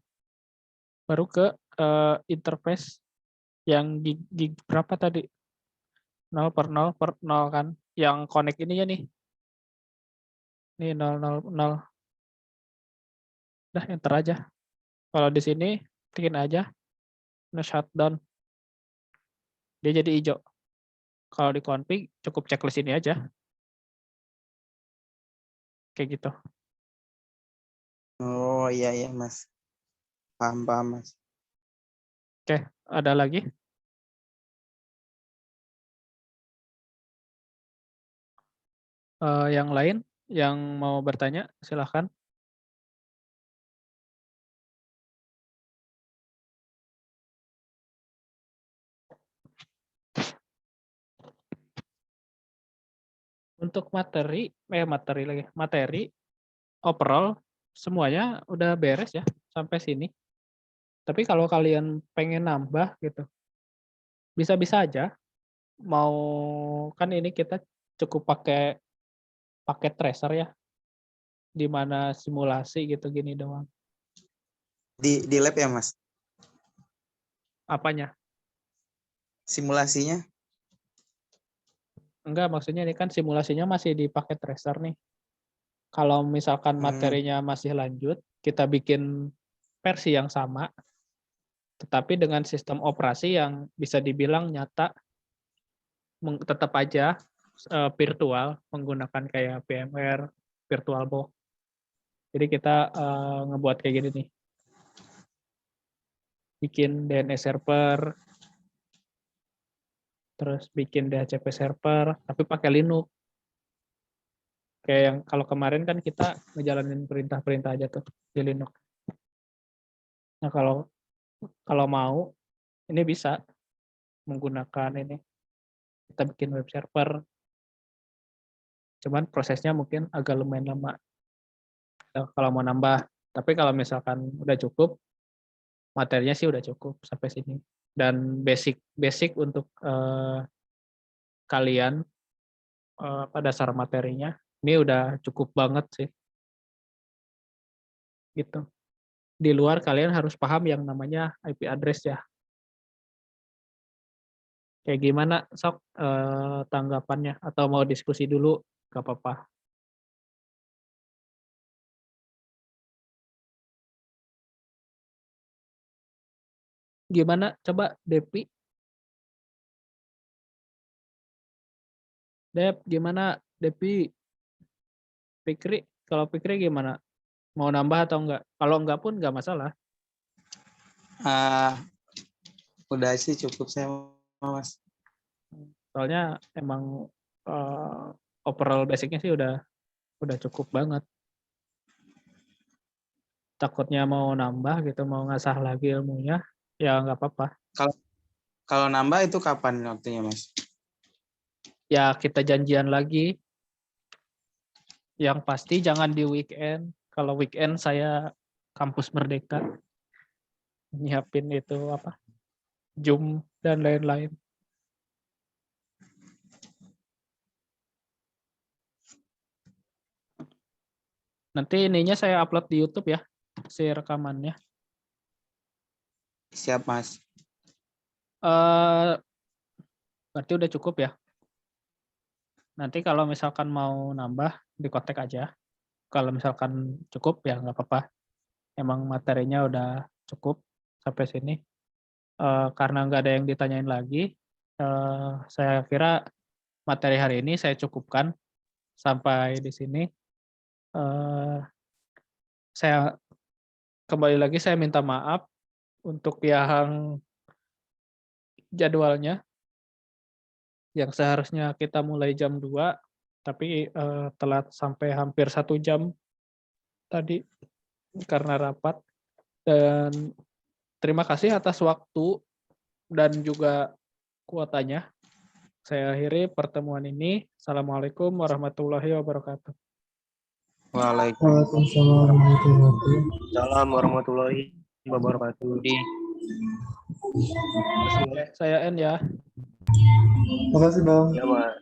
baru ke interface yang gig berapa tadi? 0/0/0 kan. Yang connect ininya nih. Nih 000. Udah enter aja. Kalau di sini bikin aja no shutdown. Dia jadi hijau. Kalau di config cukup checklist ini aja. Kayak gitu. Oh iya ya Mas. Paham Mas. Oke, ada lagi? Yang lain yang mau bertanya silahkan. Untuk materi overall semuanya udah beres ya sampai sini. Tapi kalau kalian pengen nambah gitu, bisa-bisa aja. Mau kan ini kita cukup pakai paket tracer ya, di mana simulasi gitu gini doang. Di lab ya Mas? Apanya? Simulasinya? Enggak, maksudnya ini kan simulasinya masih di paket tracer nih. Kalau misalkan materinya masih lanjut, kita bikin versi yang sama, tetapi dengan sistem operasi yang bisa dibilang nyata, tetap aja virtual, menggunakan kayak VMware, VirtualBox. Jadi kita ngebuat kayak gini nih. Bikin DNS server, terus bikin DHCP server, tapi pakai Linux. Kayak yang kalau kemarin kan kita ngejalanin perintah-perintah aja tuh di Linux. Nah, kalau mau ini bisa menggunakan ini. Kita bikin web server. Cuman prosesnya mungkin agak lumayan lama kalau mau nambah. Tapi kalau misalkan udah cukup, materinya sih udah cukup sampai sini. Dan basic untuk kalian pada dasar materinya ini udah cukup banget sih. Gitu. Di luar kalian harus paham yang namanya IP address ya. Kayak gimana sok tanggapannya atau mau diskusi dulu gak apa-apa. Gimana coba Depi? Dep gimana Depi? Fikri, kalau Fikri gimana? Mau nambah atau enggak? Kalau enggak pun enggak masalah. Udah sih cukup saya Mas. Soalnya emang overall basicnya sih udah cukup banget. Takutnya mau nambah gitu, mau ngasah lagi ilmunya, ya nggak apa-apa. Kalau nambah itu kapan waktunya Mas? Ya kita janjian lagi. Yang pasti jangan di weekend. Kalau weekend saya kampus Merdeka. Nyiapin itu apa? Zoom dan lain-lain. Nanti ininya saya upload di YouTube ya, si rekamannya. Siap Mas. Berarti udah cukup ya. Nanti kalau misalkan mau nambah, dikontak aja. Kalau misalkan cukup ya nggak apa-apa. Emang materinya udah cukup sampai sini. Karena nggak ada yang ditanyain lagi, saya kira materi hari ini saya cukupkan sampai di sini. Saya kembali lagi saya minta maaf untuk yang jadwalnya yang seharusnya kita mulai jam 2, tapi telat sampai hampir 1 jam tadi karena rapat. Dan terima kasih atas waktu dan juga kuotanya. Saya akhiri pertemuan ini. Assalamualaikum warahmatullahi wabarakatuh. Waalaikumsalam. Salam warahmatullahi wabarakatuh. Saya N ya. Makasih Bang. Ya, Mas.